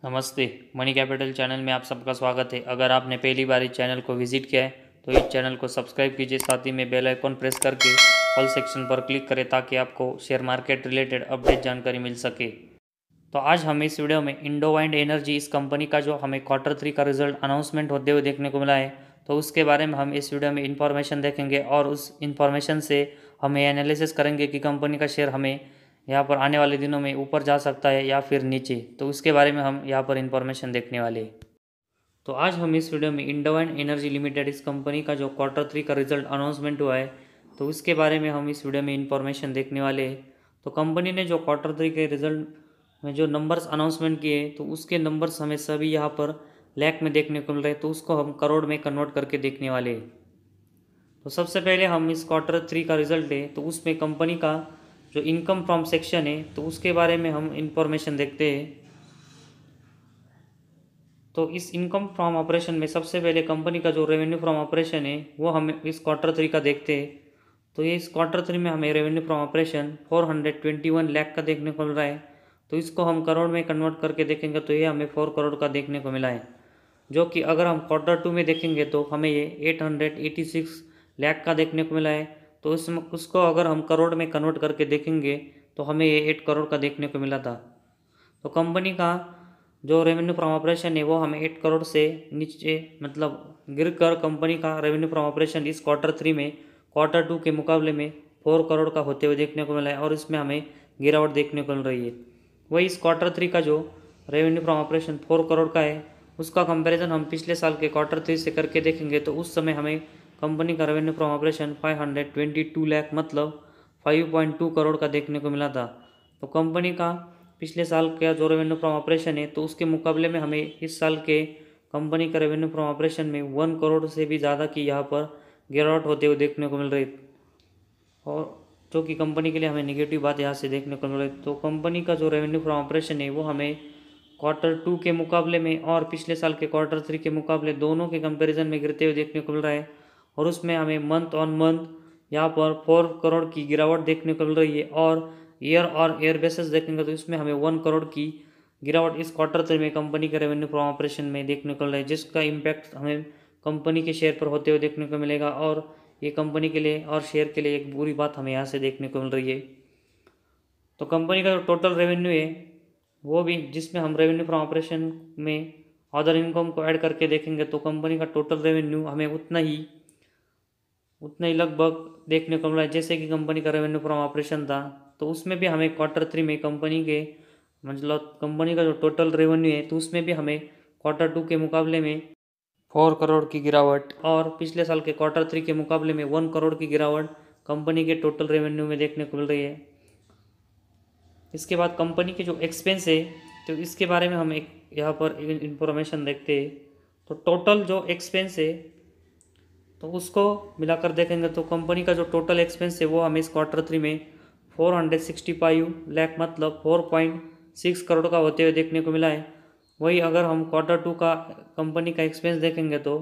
नमस्ते। Money capital channel में आप सबका स्वागत है। अगर आपने पहली बार इस चैनल को विजिट किया है तो इस चैनल को सब्सक्राइब कीजिए, साथ ही में बेल आइकॉन प्रेस करके ऑल सेक्शन पर क्लिक करें ताकि आपको शेयर मार्केट रिलेटेड अपडेट जानकारी मिल सके। तो आज हम इस वीडियो में इंडोवाइंड एनर्जी इस कंपनी का जो हमें क्वार्टर 3 का रिजल्ट अनाउंसमेंट होते हुए देखने को मिला है, तो उसके बारे में हम इस वीडियो में इंफॉर्मेशन देखेंगे और उस इंफॉर्मेशन से हम ये एनालिसिस करेंगे कि कंपनी का शेयर हमें यहाँ पर आने वाले दिनों में ऊपर जा सकता है या फिर नीचे। तो उसके बारे में हम यहाँ पर इंफॉर्मेशन देखने वाले हैं। तो आज हम इस वीडियो में इंडोवाइंड एनर्जी लिमिटेड इस कंपनी का जो क्वार्टर 3 का रिजल्ट अनाउंसमेंट हुआ है, तो उसके बारे में हम इस वीडियो में इंफॉर्मेशन देखने वाले हैं। तो कंपनी ने जो क्वार्टर 3 के रिजल्ट में जो नंबर्स अनाउंसमेंट किए, तो उसके नंबर्स हमें सभी यहाँ पर लाख में देखने को मिल रहे हैं, तो उसको हम करोड़ में कन्वर्ट करके देखने वाले हैं। तो सबसे पहले हम इस क्वार्टर 3 का रिजल्ट है, तो उसमें कंपनी का जो इनकम फ्रॉम सेक्शन है, तो उसके बारे में हम इंफॉर्मेशन देखते हैं। तो इस इनकम फ्रॉम ऑपरेशन में सबसे पहले कंपनी का जो रेवेन्यू फ्रॉम ऑपरेशन है वो हम इस क्वार्टर 3 का देखते हैं। तो ये इस क्वार्टर 3 में हमें रेवेन्यू फ्रॉम ऑपरेशन 421 लाख का देखने को मिल रहा है। तो इसको हम करोड़ में कन्वर्ट करके देखेंगे तो ये हमें 4 करोड़ का देखने को मिला है, जो कि अगर हम क्वार्टर 2 में देखेंगे तो हमें ये 886 लाख का देखने को मिला है। तो उसको अगर हम करोड़ में कन्वर्ट करके देखेंगे तो हमें ये 8 करोड़ का देखने को मिला था। तो कंपनी का जो रेवेन्यू फ्रॉम ऑपरेशन है वो हमें 8 करोड़ से नीचे मतलब गिर कर कंपनी का रेवेन्यू फ्रॉम ऑपरेशन इस क्वार्टर 3 में क्वार्टर 2 के मुकाबले में 4 करोड़ का होते हुए देखने को मिला है और इसमें हमें गिरावट देखने को मिल रही है। वही इस क्वार्टर 3 का जो रेवेन्यू फ्रॉम ऑपरेशन 4 करोड़ का है, उसका कंपैरिजन हम पिछले साल के क्वार्टर 3 से करके देखेंगे तो उस समय हमें कंपनी का रेवेन्यू फ्रॉम ऑपरेशन 522 लाख मतलब 5.2 करोड़ का देखने को मिला था। तो कंपनी का पिछले साल का जो रेवेन्यू फ्रॉम ऑपरेशन है, तो उसके मुकाबले में हमें इस साल के कंपनी का रेवेन्यू फ्रॉम ऑपरेशन में 1 करोड़ से भी ज़्यादा की यहाँ पर गिरावट होते हुए देखने को मिल रही, और जो कि कंपनी के लिए हमें नेगेटिव बात यहाँ से देखने को मिल रही। तो कंपनी का जो रेवेन्यू फ्रॉम ऑपरेशन है वो हमें क्वार्टर 2 के मुकाबले में और पिछले साल के क्वार्टर 3 के मुकाबले दोनों के कंपैरिजन में गिरते हुए देखने को मिल रहा है, और उसमें हमें मंथ ऑन मंथ यहाँ पर 4 करोड़ की गिरावट देखने को मिल रही है, और ईयर बेसिस देखेंगे तो इसमें हमें 1 करोड़ की गिरावट इस क्वार्टर 3 में कंपनी के रेवेन्यू फ्रॉम ऑपरेशन में देखने को मिल रहा है, जिसका इम्पैक्ट हमें कंपनी के शेयर पर होते हुए देखने को मिलेगा, और ये कंपनी के लिए और शेयर के लिए एक बुरी बात हमें यहाँ से देखने को मिल रही है। तो कंपनी का जो टोटल रेवेन्यू है वो भी, जिसमें हम रेवेन्यू फ्रॉम ऑपरेशन में अदर इनकम को ऐड करके देखेंगे तो कंपनी का टोटल रेवेन्यू हमें उतना ही लगभग देखने को मिला है जैसे कि कंपनी का रेवेन्यू फ्रॉम ऑपरेशन था। तो उसमें भी हमें क्वार्टर 3 में कंपनी के मतलब कंपनी का जो टोटल रेवेन्यू है, तो उसमें भी हमें क्वार्टर 2 के मुकाबले में 4 करोड़ की गिरावट और पिछले साल के क्वार्टर 3 के मुकाबले में 1 करोड़ की गिरावट कंपनी के टोटल रेवेन्यू में देखने को मिल रही है। इसके बाद कंपनी के जो एक्सपेंस है, तो इसके बारे में हम एक यहाँ पर इंफॉर्मेशन देखते हैं। तो टोटल जो एक्सपेंस है, तो उसको मिलाकर देखेंगे तो कंपनी का जो टोटल एक्सपेंस है वो हमें इस क्वार्टर 3 में 465 लाख मतलब 4.6 करोड़ का होते हुए देखने को मिला है। वही अगर हम क्वार्टर 2 का कंपनी का एक्सपेंस देखेंगे तो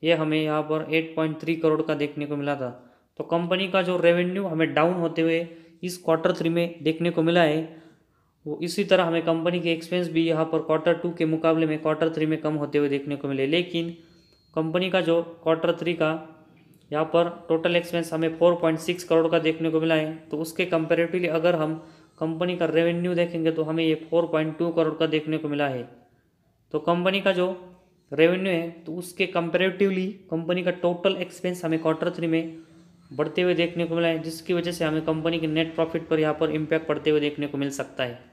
ये हमें यहाँ पर 8.3 करोड़ का देखने को मिला था। तो कंपनी का जो रेवेन्यू हमें डाउन होते हुए इस क्वार्टर 3 में देखने को मिला है, वो इसी तरह हमें कंपनी के एक्सपेंस भी यहाँ पर क्वार्टर 2 के मुकाबले में क्वार्टर 3 में कम होते हुए देखने को मिले। लेकिन कंपनी का जो क्वार्टर 3 का यहाँ पर टोटल एक्सपेंस हमें 4.6 करोड़ का देखने को मिला है, तो उसके कंपेरेटिवली अगर हम कंपनी का रेवेन्यू देखेंगे तो हमें ये 4.2 करोड़ का देखने को मिला है। तो कंपनी का जो रेवेन्यू है, तो उसके कंपेरेटिवली कंपनी का टोटल एक्सपेंस हमें क्वार्टर 3 में बढ़ते हुए देखने को मिला है, जिसकी वजह से हमें कंपनी के नेट प्रॉफिट पर यहाँ पर इम्पैक्ट पड़ते हुए देखने को मिल सकता है।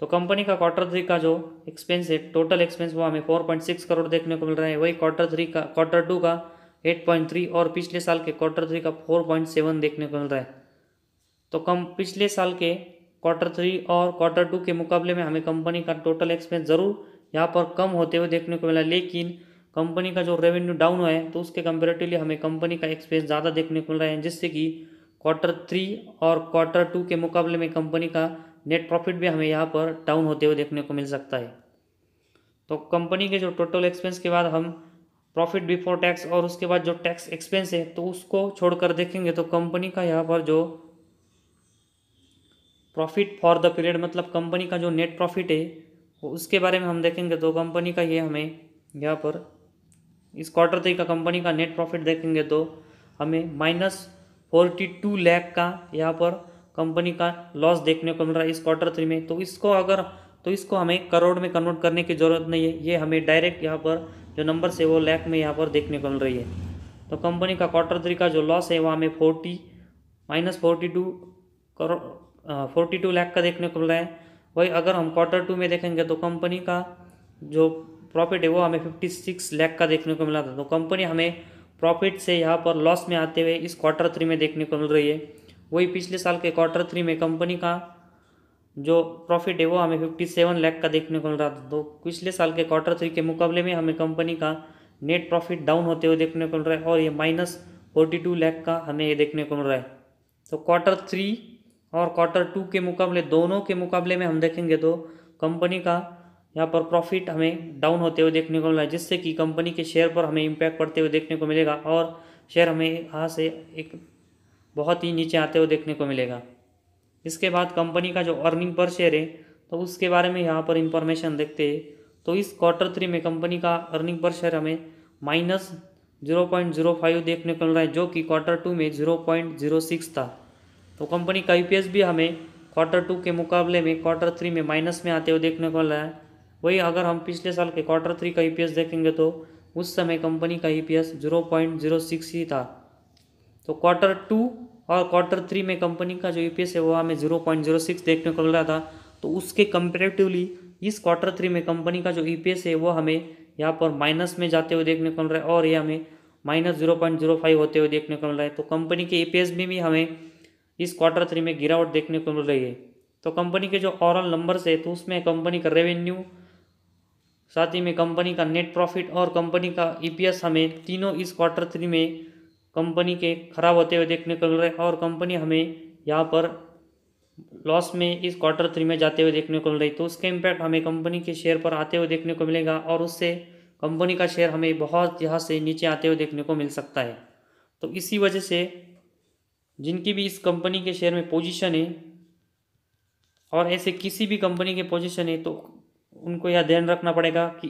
तो कंपनी का क्वार्टर 3 का जो एक्सपेंस है, टोटल एक्सपेंस वो हमें 4.6 करोड़ देखने को मिल रहा है। वही क्वार्टर 2 का 8.3 और पिछले साल के क्वार्टर 3 का 4.7 देखने को मिल रहा है। तो पिछले साल के क्वार्टर 3 और क्वार्टर 2 के मुकाबले में हमें कंपनी का टोटल एक्सपेंस ज़रूर यहाँ पर कम होते हुए देखने को मिला, लेकिन कंपनी का जो रेवेन्यू डाउन हुआ है तो उसके कंपेरेटिवली हमें कंपनी का एक्सपेंस ज़्यादा देखने को मिल रहा है, जिससे कि क्वार्टर 3 और क्वार्टर 2 के मुकाबले में कंपनी का नेट प्रॉफिट भी हमें यहाँ पर डाउन होते हुए देखने को मिल सकता है। तो कंपनी के जो टोटल एक्सपेंस के बाद हम प्रॉफिट बिफोर टैक्स और उसके बाद जो टैक्स एक्सपेंस है तो उसको छोड़कर देखेंगे तो कंपनी का यहाँ पर जो प्रॉफिट फॉर द पीरियड मतलब कंपनी का जो नेट प्रॉफिट है उसके बारे में हम देखेंगे तो कंपनी का ये हमें यहाँ पर इस क्वार्टर 3 का कंपनी का नेट प्रॉफिट देखेंगे तो हमें -42 लाख का यहाँ पर कंपनी का लॉस देखने को मिल रहा है इस क्वार्टर 3 में। तो इसको हमें करोड़ में कन्वर्ट करने की ज़रूरत नहीं है, ये हमें डायरेक्ट यहाँ पर जो नंबर से वो लाख में यहाँ पर देखने को मिल रही है। तो कंपनी का क्वार्टर 3 का जो लॉस है वो हमें -42 लाख का देखने को मिल रहा है। वही अगर हम क्वार्टर 2 में देखेंगे तो कंपनी का जो प्रॉफिट है वो हमें 56 लाख का देखने को मिला था। तो कंपनी हमें प्रॉफिट से यहाँ पर लॉस में आते हुए इस क्वार्टर 3 में देखने को मिल रही है। वही पिछले साल के क्वार्टर 3 में कंपनी का जो प्रॉफिट है वो हमें 57 लाख का देखने को मिल रहा था। तो पिछले साल के क्वार्टर 3 के मुकाबले में हमें कंपनी का नेट प्रॉफिट डाउन होते हुए देखने को मिल रहा है और ये -42 लाख का हमें ये देखने को मिल रहा है। तो क्वार्टर 3 और क्वार्टर 2 के मुकाबले, दोनों के मुकाबले में हम देखेंगे तो कंपनी का यहाँ पर प्रॉफिट हमें डाउन होते हुए देखने को मिल रहा है, जिससे कि कंपनी के शेयर पर हमें इम्पैक्ट पड़ते हुए देखने को मिलेगा और शेयर हमें यहाँ से एक बहुत ही नीचे आते हुए देखने को मिलेगा। इसके बाद कंपनी का जो अर्निंग पर शेयर है तो उसके बारे में यहाँ पर इंफॉर्मेशन देखते हैं। तो इस क्वार्टर 3 में कंपनी का अर्निंग पर शेयर हमें -0.05 देखने को मिल रहा है, जो कि क्वार्टर 2 में 0.06 था। तो कंपनी का EPS भी हमें क्वार्टर 2 के मुकाबले में क्वार्टर 3 में माइनस में आते हुए देखने को मिल रहा है। वही अगर हम पिछले साल के क्वार्टर 3 का EPS देखेंगे तो उस समय कंपनी का EPS 0.06 ही था। तो क्वार्टर 2 और क्वार्टर 3 में कंपनी का जो EPS है वो हमें 0.06 देखने को मिल रहा था। तो उसके कंपेरेटिवली इस क्वार्टर 3 में कंपनी का जो EPS है वो हमें यहाँ पर माइनस में जाते हुए देखने को मिल रहा है और ये हमें -0.05 होते हुए देखने को मिल रहा है। तो कंपनी के EPS में भी हमें इस क्वार्टर 3 में गिरावट देखने को मिल रही है। तो कंपनी के जो ओवरऑल नंबर्स है तो उसमें कंपनी का रेवेन्यू, साथ ही में कंपनी का नेट प्रॉफिट और कंपनी का EPS हमें तीनों इस क्वार्टर 3 में कंपनी के खराब होते हुए देखने को मिल रहे हैं और कंपनी हमें यहाँ पर लॉस में इस क्वार्टर 3 में जाते हुए देखने को मिल रही है। तो उसका इम्पैक्ट हमें कंपनी के शेयर पर आते हुए देखने को मिलेगा और उससे कंपनी का शेयर हमें बहुत यहाँ से नीचे आते हुए देखने को मिल सकता है। तो इसी वजह से जिनकी भी इस कंपनी के शेयर में पोजीशन है और ऐसे किसी भी कंपनी के पोजीशन है तो उनको यह ध्यान रखना पड़ेगा कि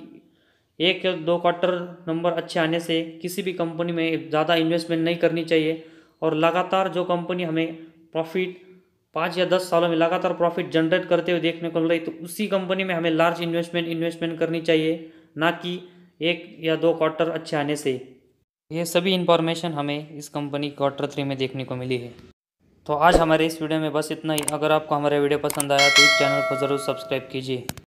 1 या 2 क्वार्टर नंबर अच्छे आने से किसी भी कंपनी में ज़्यादा इन्वेस्टमेंट नहीं करनी चाहिए और लगातार जो कंपनी हमें प्रॉफिट 5 या 10 सालों में लगातार प्रॉफिट जनरेट करते हुए देखने को मिल रही तो उसी कंपनी में हमें लार्ज इन्वेस्टमेंट करनी चाहिए, ना कि 1 या 2 क्वार्टर अच्छे आने से। ये सभी इन्फॉर्मेशन हमें इस कंपनी क्वार्टर 3 में देखने को मिली है। तो आज हमारे इस वीडियो में बस इतना ही। अगर आपको हमारा वीडियो पसंद आया तो इस चैनल को ज़रूर सब्सक्राइब कीजिए।